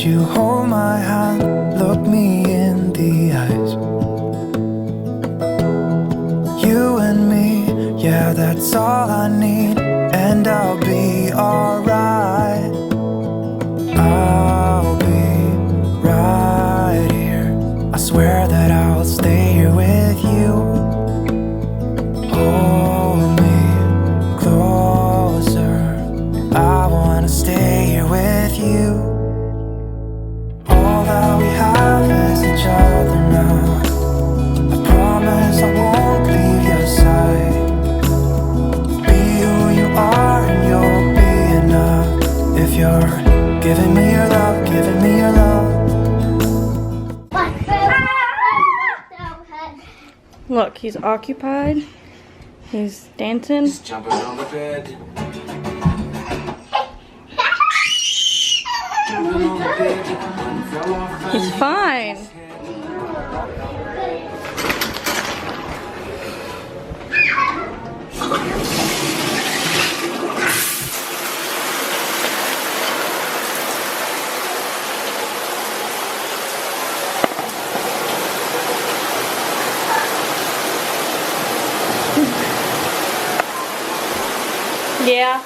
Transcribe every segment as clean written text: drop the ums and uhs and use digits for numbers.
you hold my hand, look me in the eyes. You and me, yeah, that's all I need, and I'll be alright. I'll be right here. I swear that I'll stay here with you. Hold me closer. I wanna stay here with you. All that we have is each other now. I promise I won't leave your side. Be who you are and you'll be enough. If you're giving me your love, giving me your love. Look, he's occupied. He's dancing. He's jumping on the bed. Jumping on the bed. Fell off. He's fine. Yeah.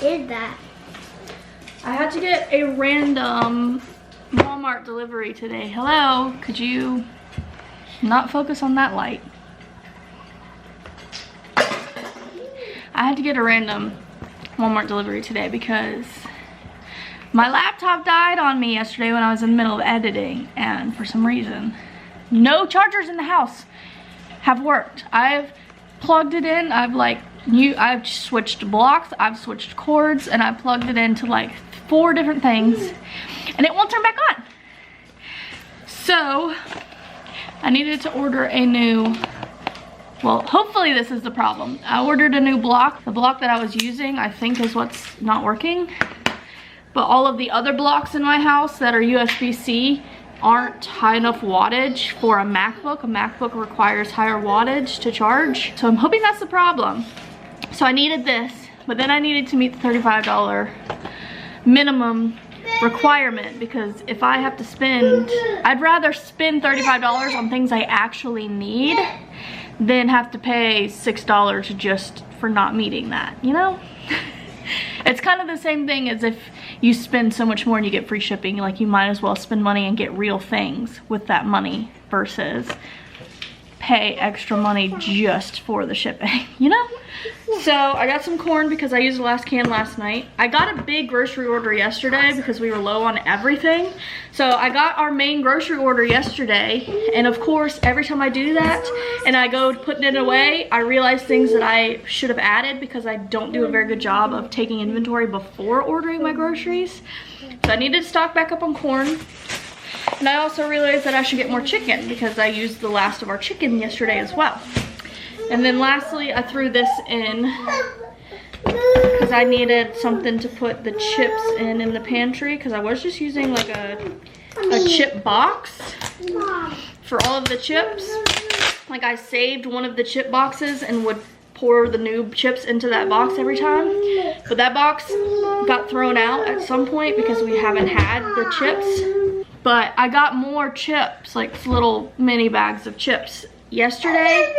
Did that? I had to get a random Walmart delivery today. Hello, could you not focus on that light? I had to get a random Walmart delivery today because my laptop died on me yesterday when I was in the middle of editing, and for some reason, no chargers in the house have worked. I've plugged it in, I've switched blocks, I've switched cords, and I plugged it into like 4 different things, and it won't turn back on. So I needed to order a new, well, hopefully this is the problem. I ordered a new block. The block that I was using, I think, is what's not working. But all of the other blocks in my house that are USB-C aren't high enough wattage for a MacBook. A MacBook requires higher wattage to charge. So I'm hoping that's the problem. So I needed this, but then I needed to meet the $35 minimum requirement, because if I have to spend, I'd rather spend $35 on things I actually need than have to pay $6 just for not meeting that, you know? It's kind of the same thing as if you spend so much more and you get free shipping. Like, you might as well spend money and get real things with that money versus pay extra money just for the shipping, you know? So I got some corn because I used the last can last night. I got a big grocery order yesterday because we were low on everything. So I got our main grocery order yesterday, and of course every time I do that and I go putting it away, I realize things that I should have added because I don't do a very good job of taking inventory before ordering my groceries. So I needed to stock back up on corn. And I also realized that I should get more chicken because I used the last of our chicken yesterday as well. And then lastly, I threw this in because I needed something to put the chips in the pantry, because I was just using like a chip box for all of the chips. Like, I saved one of the chip boxes and would pour the new chips into that box every time. But that box got thrown out at some point because we haven't had the chips. But I got more chips, like little mini bags of chips yesterday.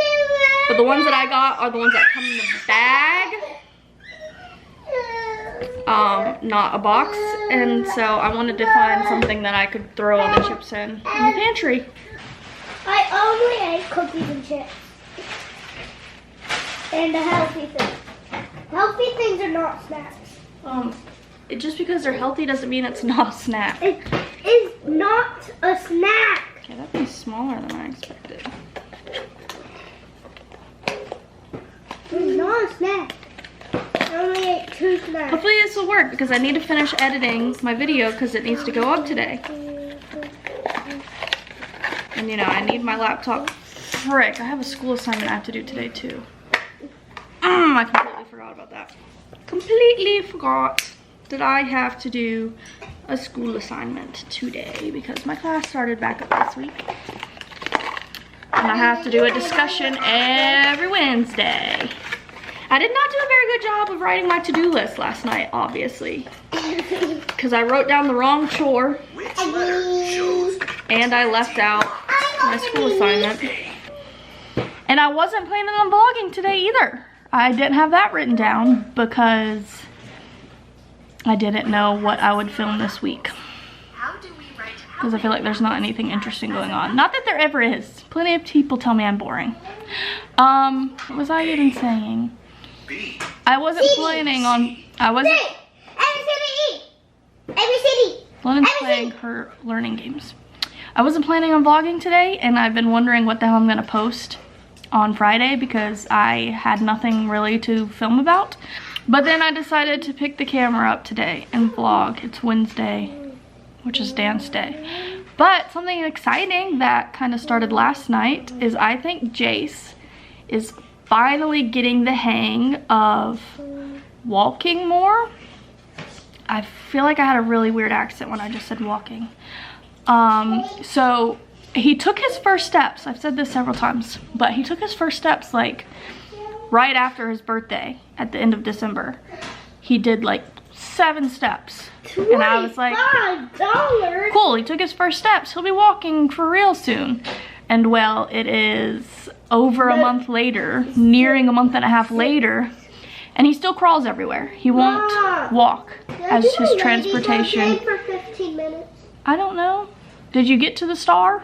But the ones that I got are the ones that come in the bag. not a box. And so I wanted to find something that I could throw all the chips in the pantry. I only ate cookies and chips. And a healthy thing. Healthy things are not snacks. Just because they're healthy doesn't mean it's not a snack. It is not a snack. Okay, that one's smaller than I expected. It's not a snack. I only ate 2 snacks. Hopefully this will work because I need to finish editing my video because it needs to go up today. And you know, I need my laptop. Frick, I have a school assignment I have to do today too. I completely forgot about that. Completely forgot that I have to do a school assignment today because my class started back up this week. And I have to do a discussion every Wednesday. I did not do a very good job of writing my to-do list last night, obviously. Because I wrote down the wrong chore. And I left out my school assignment. And I wasn't planning on vlogging today either. I didn't have that written down because I didn't know what I would film this week. Because I feel like there's not anything interesting going on. Not that there ever is. Plenty of people tell me I'm boring. What was I even saying? I wasn't planning on, London's playing her learning games. I wasn't planning on vlogging today, and I've been wondering what the hell I'm gonna post on Friday because I had nothing really to film about. But then I decided to pick the camera up today and vlog. It's Wednesday, which is dance day. But something exciting that kind of started last night is I think Jace is finally getting the hang of walking more. I feel like I had a really weird accent when I just said walking. So he took his first steps. I've said this several times, but he took his first steps like right after his birthday at the end of December. He did like 7 steps. And I was like, $25. cool, he took his first steps. He'll be walking for real soon. And well, it is over a month later, nearing a month and a half later, and he still crawls everywhere. He won't walk as his transportation. For 15 minutes. I don't know. Did you get to the star?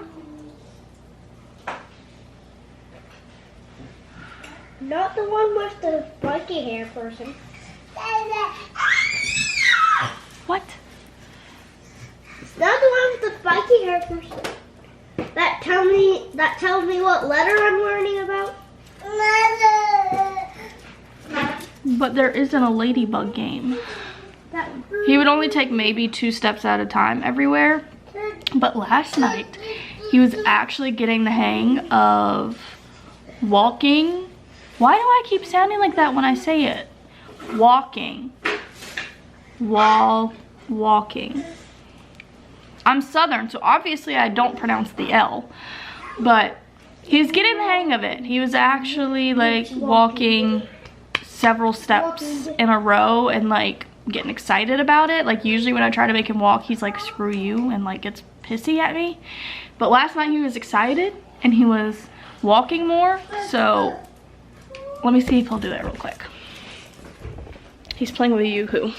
Not the one with the spiky hair person. What? It's not the one with the spiky hair person. That tells me what letter I'm learning about. But there isn't a ladybug game. He would only take maybe 2 steps at a time everywhere. But last night, he was actually getting the hang of walking. Why do I keep sounding like that when I say it? Walking. Walking. I'm Southern, so obviously I don't pronounce the L. But he's getting the hang of it. He was actually like walking several steps in a row and like getting excited about it. Like usually when I try to make him walk, he's like, screw you, and like gets pissy at me. But last night he was excited and he was walking more. So let me see if he'll do it real quick. He's playing with a Yoo-hoo.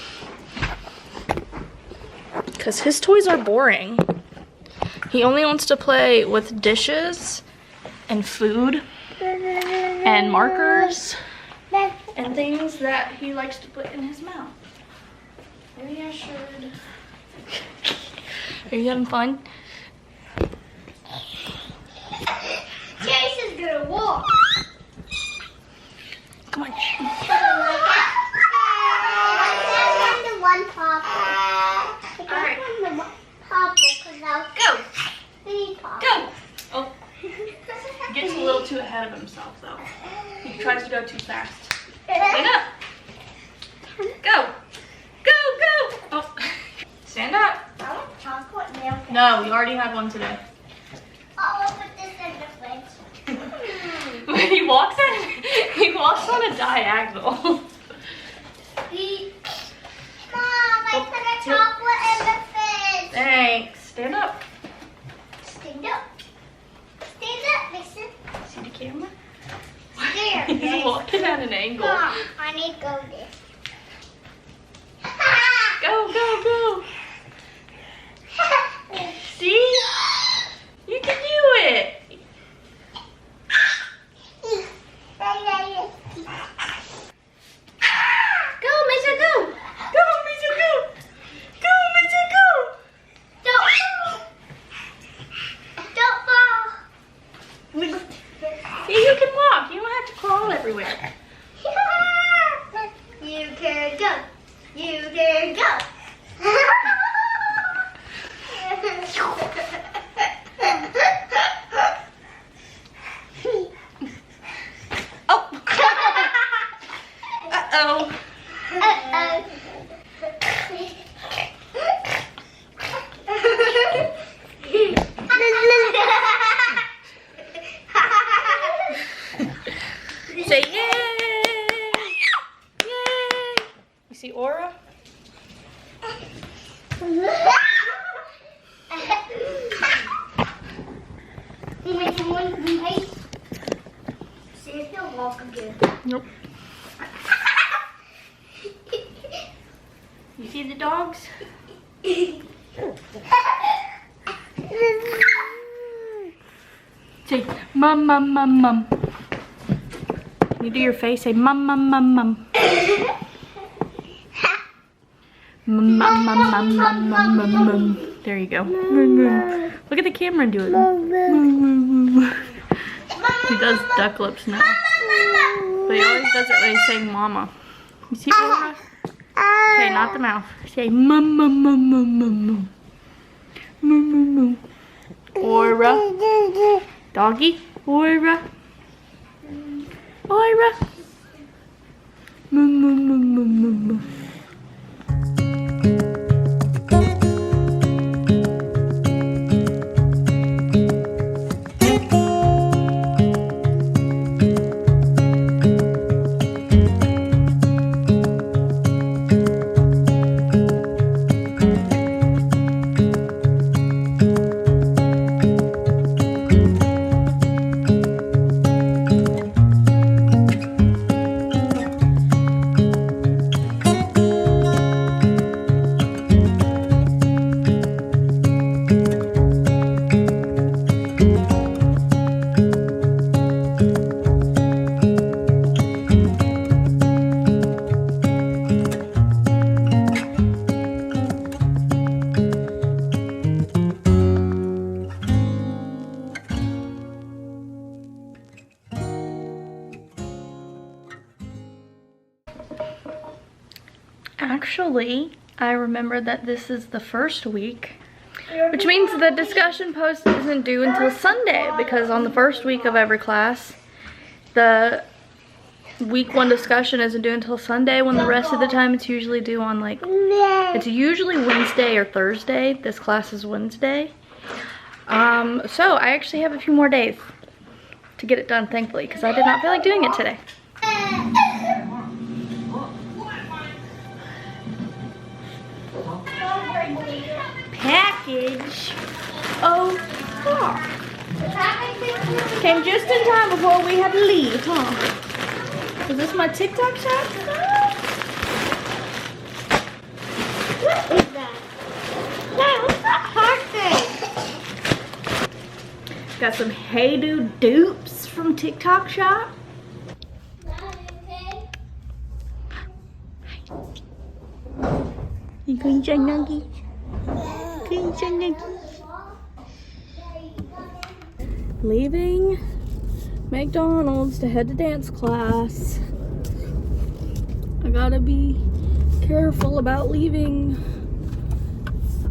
Because his toys are boring. He only wants to play with dishes and food and markers and things that he likes to put in his mouth. Maybe I should. Are you having fun? Jace is gonna walk. Come on. I'm the one popper. Alright. I'm the popper because I'll Go! we need popper. Go! Oh. He gets a little too ahead of himself though. He tries to go too fast. Stand up! Go! Go! Oh. Stand up! I want chocolate milk. No, you already had one today. I'll put this in the fridge. When he walks on a diagonal. Mom, I put a chocolate in the fridge. Thanks. Stand up. Stand up. Stand up, Mason. See the camera? There. He's walking at an angle. Mom, I need to go there. go, go. See? You can do it. Go, Misha, go. Go, Misha, go. Go, Misha, go. Don't fall. See, you can walk. You don't have to crawl everywhere. You can go. You can go. Oh. Uh-oh. Say yay! Yay! You see Aura? See if he'll walk again. Nope. You see the dogs? Say mum mum mum mum. You do your face, say mum mum mum mum. Mum mum mum mum mum mum mum mum. There you go. Look at the camera and do it. He does duck lips now. But he always does it when he's saying mama. You see Aura? Okay, not the mouth. Say mum mum mum mum mum mum. Mum mum mum. Aura. Doggy. Aura. Aura. Mum mum mum mum mum mum. Actually, I remember that this is the first week, which means the discussion post isn't due until Sunday, because on the first week of every class, the week 1 discussion isn't due until Sunday, when the rest of the time it's usually due on like, it's usually Wednesday or Thursday. This class is Wednesday. So I actually have a few more days to get it done, thankfully, because I did not feel like doing it today. Package. Oh, car. Came just in time before we had to leave, huh? Is this my TikTok shop? What is that? Hey, what's that heart thing? Got some Hey Do dupes from TikTok shop. You going to nuggies? Leaving McDonald's to head to dance class. I gotta be careful about leaving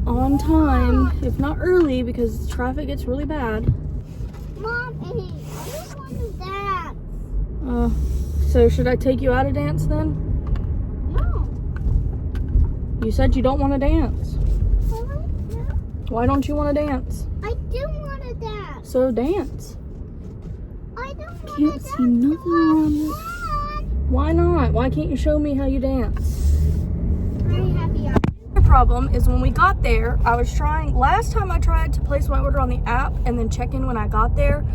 on time, if not early, because traffic gets really bad. Mommy, I just want to dance. So should I take you out of dance then? No. You said you don't want to dance. I don't know. Why don't you want to dance? I do want to dance. So dance. I don't want to Can't dance. see nothing wrong with it. Dad. Why not? Why can't you show me how you dance? Very happy. The problem is when we got there, I was trying, last time I tried to place my order on the app and then check in when I got there,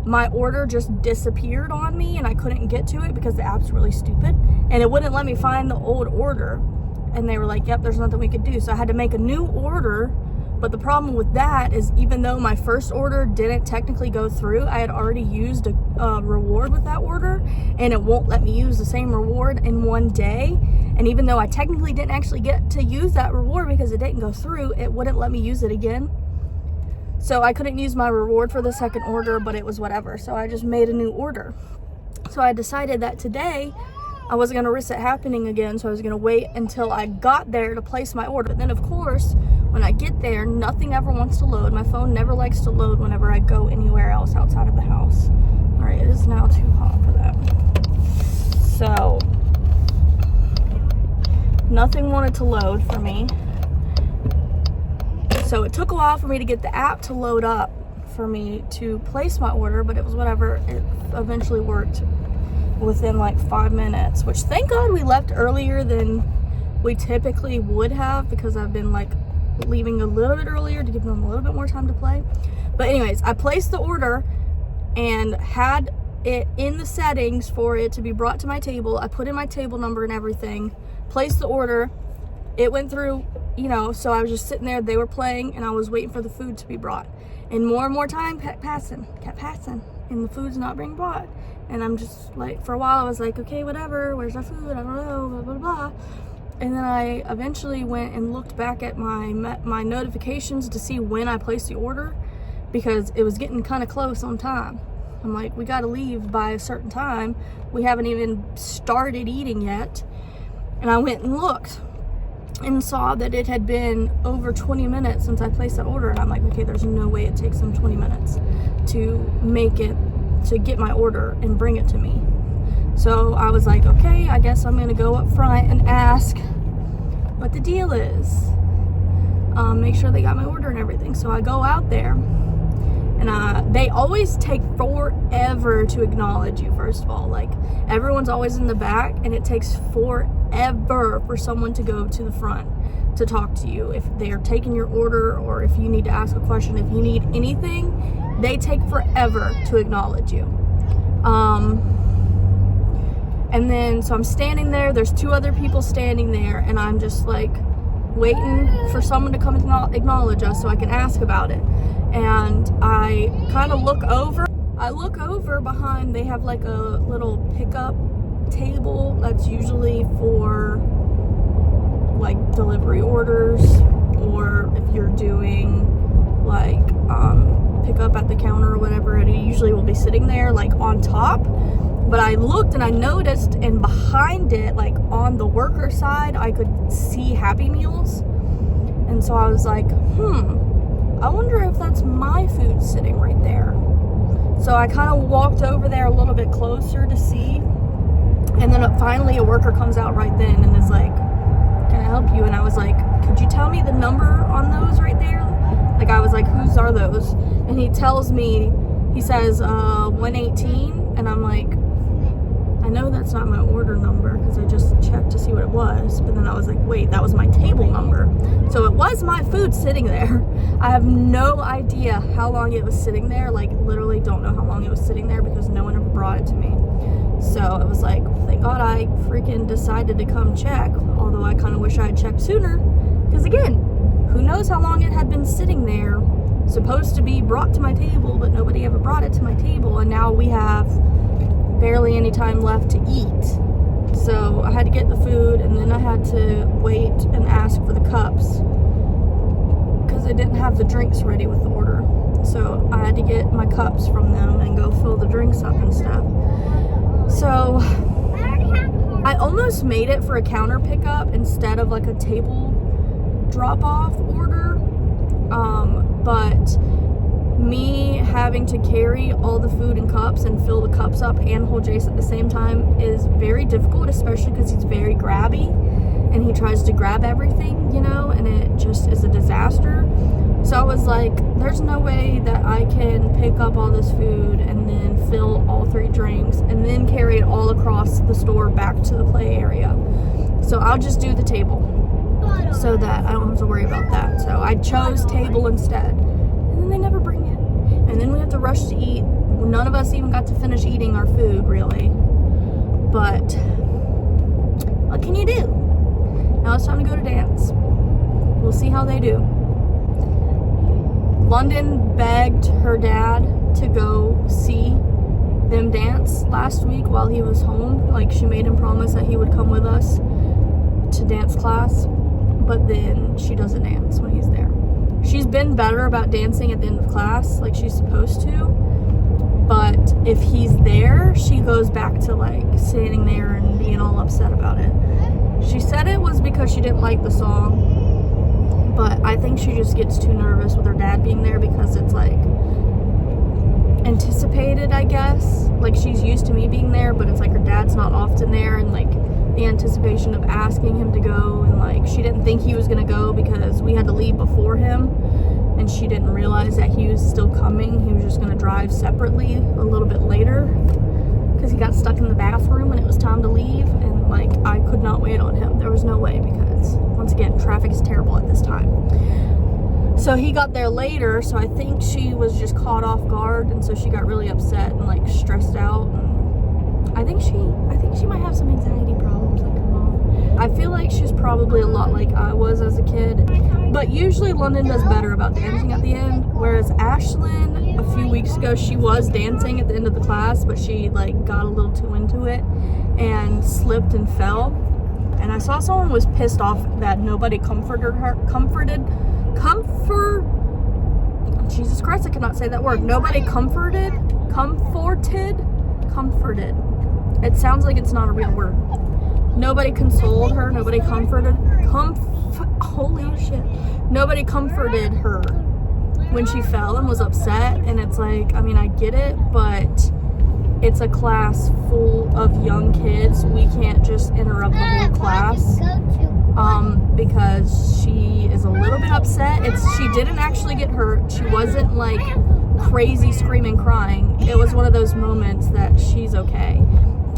my order just disappeared on me and I couldn't get to it because the app's really stupid and it wouldn't let me find the old order. and they were like, yep, there's nothing we could do. So I had to make a new order. But the problem with that is, even though my first order didn't technically go through, I had already used a reward with that order, and it won't let me use the same reward in one day. And even though I technically didn't actually get to use that reward because it didn't go through, it wouldn't let me use it again. So I couldn't use my reward for the second order, but it was whatever. So I just made a new order. So I decided that today I wasn't going to risk it happening again, so I was going to wait until I got there to place my order. But then, of course, when I get there, nothing ever wants to load. My phone never likes to load whenever I go anywhere else outside of the house. All right, it is now too hot for that. So, nothing wanted to load for me. So it took a while for me to get the app to load up for me to place my order, but it was whatever. It eventually worked within like 5 minutes, which thank God we left earlier than we typically would have, because I've been like leaving a little bit earlier to give them a little bit more time to play. But anyways, I placed the order and had it in the settings for it to be brought to my table. I put in my table number and everything, placed the order. It went through, you know, so I was just sitting there, they were playing, and I was waiting for the food to be brought. And more time kept passing, and the food's not being brought. And I'm just like, for a while I was like, okay, whatever, where's our food? I don't know, blah, blah, blah. And then I eventually went and looked back at my notifications to see when I placed the order, because it was getting kind of close on time. I'm like, we gotta leave by a certain time. We haven't even started eating yet. And I went and looked and saw that it had been over 20 minutes since I placed that order. And I'm like, okay, there's no way it takes them 20 minutes to make it, to get my order and bring it to me. So I was like, okay, I guess I'm gonna go up front and ask what the deal is. Make sure they got my order and everything. So I go out there, and they always take forever to acknowledge you, first of all. Like, everyone's always in the back, and it takes forever for someone to go to the front to talk to you. If they're taking your order, or if you need to ask a question, if you need anything, they take forever to acknowledge you. And then, so I'm standing there, there's 2 other people standing there, and I'm just like waiting for someone to come and acknowledge us so I can ask about it. And I kind of look over. I look over behind, they have like a little pickup table that's usually for like delivery orders, or if you're doing like pick up at the counter or whatever, and it usually will be sitting there like on top. But I looked and I noticed, and behind it, like on the worker side, I could see Happy Meals. And so I was like, I wonder if that's my food sitting right there. So I kind of walked over there a little bit closer to see. And then finally a worker comes out right then and is like, can I help you? And I was like, could you tell me the number on those right there? Like, I was like, whose are those? And he tells me, he says 118. And I'm like, I know that's not my order number because I just checked to see what it was. But then I was like, wait, that was my table number. So it was my food sitting there. I have no idea how long it was sitting there. Like, literally don't know how long it was sitting there because no one ever brought it to me. So I was like, thank God I freaking decided to come check. Although I kind of wish I had checked sooner. Because again, who knows how long it had been sitting there. Supposed to be brought to my table, but nobody ever brought it to my table. And now we have barely any time left to eat. So I had to get the food, and then I had to wait and ask for the cups because they didn't have the drinks ready with the order. So I had to get my cups from them and go fill the drinks up and stuff. So I almost made it for a counter pickup instead of like a table drop-off order. But me having to carry all the food and cups and fill the cups up and hold Jace at the same time is very difficult, especially because he's very grabby and he tries to grab everything, you know, and it just is a disaster. So I was like, there's no way that I can pick up all this food and then fill all 3 drinks and then carry it all across the store back to the play area. So I'll just do the table so that I don't have to worry about that. So I chose table instead. And then they never bring it. And then we have to rush to eat. None of us even got to finish eating our food, really. But what can you do? now it's time to go to dance. We'll see how they do. London begged her dad to go see them dance last week while he was home. Like, she made him promise that he would come with us to dance class, but then she doesn't dance when he's there. She's been better about dancing at the end of class, like she's supposed to, but if he's there, she goes back to like standing there and being all upset about it. She said it was because she didn't like the song, but I think she just gets too nervous with her dad being there because it's like anticipated, I guess. Like, she's used to me being there, but it's like her dad's not often there, and like the anticipation of asking him to go, and like she didn't think he was gonna go because we had to leave before him, and she didn't realize that he was still coming. He was just gonna drive separately a little bit later because he got stuck in the bathroom and it was time to leave, and like I could not wait on him. There was no way because once again, traffic is terrible at this time. So he got there later, so I think she was just caught off guard, and so she got really upset and like stressed out. And I think she might have some anxiety problems like her mom. I feel like she's probably a lot like I was as a kid. But usually London does better about dancing at the end, whereas Ashlyn, a few weeks ago, she was dancing at the end of the class, but she like got a little too into it and slipped and fell. And I saw someone was pissed off that nobody comforted her. Jesus Christ, I cannot say that word. Nobody comforted. It sounds like it's not a real word. Nobody consoled her. Nobody comforted. Holy shit. Nobody comforted her when she fell and was upset. And it's like, I mean, I get it, but it's a class full of young kids. We can't just interrupt the whole class. Because she is a little bit upset. She didn't actually get hurt. She wasn't like crazy screaming, crying. It was one of those moments that she's okay.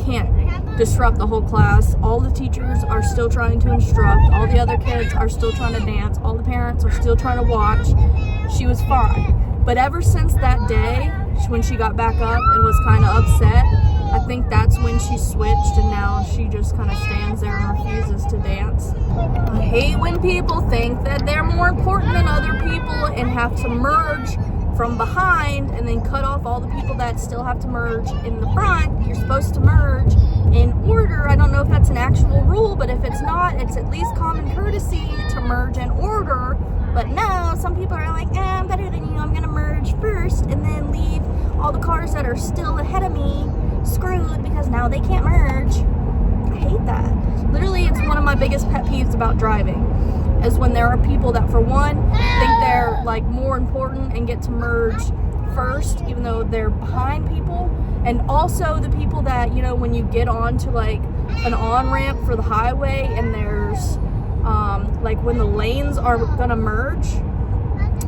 Can't disrupt the whole class. All the teachers are still trying to instruct. All the other kids are still trying to dance. All the parents are still trying to watch. She was fine. But ever since that day, when she got back up and was kind of upset, I think that's when she switched, and now she just kind of stands there and refuses to dance. I hate when people think that they're more important than other people and have to merge from behind and then cut off all the people that still have to merge in the front. You're supposed to merge in order. I don't know if that's an actual rule, but if it's not, it's at least common courtesy to merge in order. But no, some people are like, I'm better than you, I'm gonna merge first and then leave all the cars that are still ahead of me screwed because now they can't merge. I hate that. Literally, it's one of my biggest pet peeves about driving, is when there are people that, for one, think they're like more important and get to merge first even though they're behind people, and also the people that, you know, when you get onto like an on-ramp for the highway and there's like when the lanes are gonna merge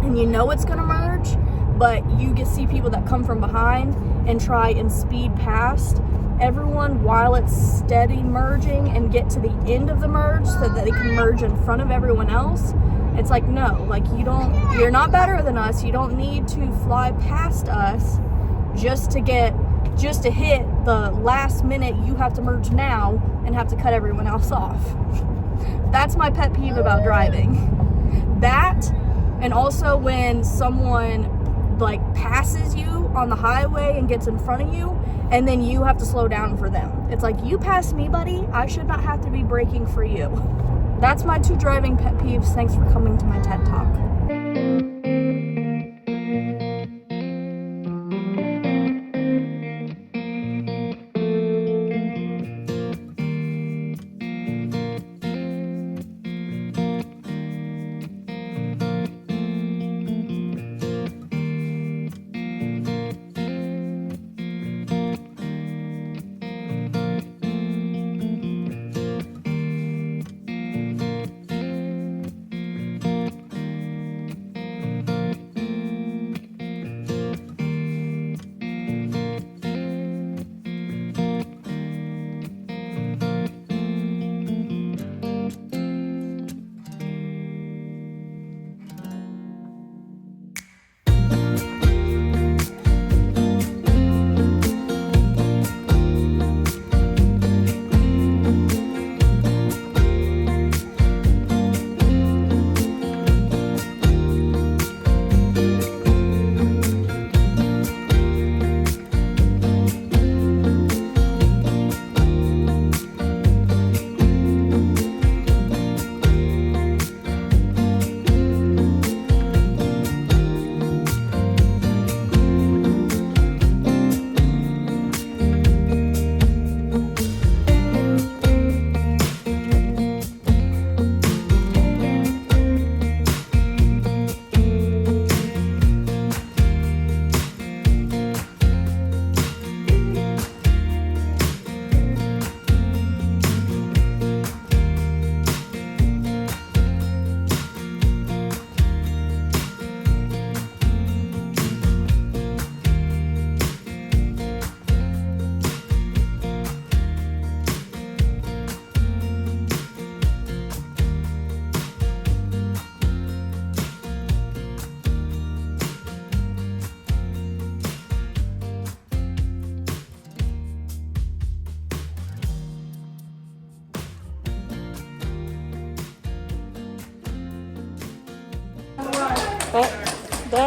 and you know it's gonna merge, but you see people that come from behind and try and speed past everyone while it's steady merging and get to the end of the merge so that they can merge in front of everyone else. It's like, no, like you're not better than us. You don't need to fly past us just to hit the last minute. You have to merge now and have to cut everyone else off. That's my pet peeve about driving. That, and also when someone like passes you on the highway and gets in front of you, and then you have to slow down for them. It's like, you passed me, buddy. I should not have to be braking for you. That's my 2 driving pet peeves. Thanks for coming to my TED Talk.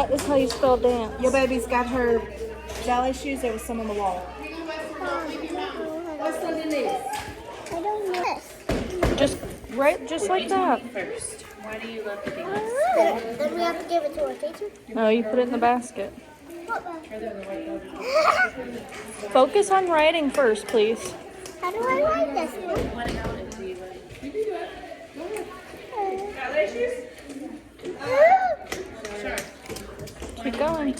That is how you spell dance. Your baby's got her ballet shoes. There was some on the wall. What's underneath? I don't know. Just right, just like that. First. Why do you love the baby? Then we have to give it to our teacher. No, you put it in the basket. What bag? Focus on writing first, please. How do I write this one? What about it? Do you like? You can do it. Ballet shoes? Sure. Keep going.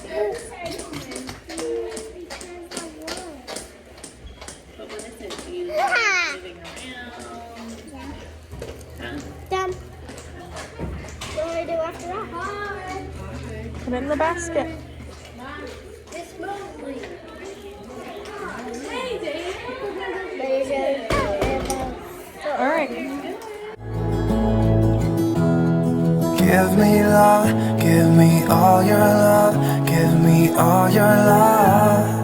But when it says you moving around. Done. What do I do after that? Put it in the basket. All right. Give me love, give me all your love, give me all your love.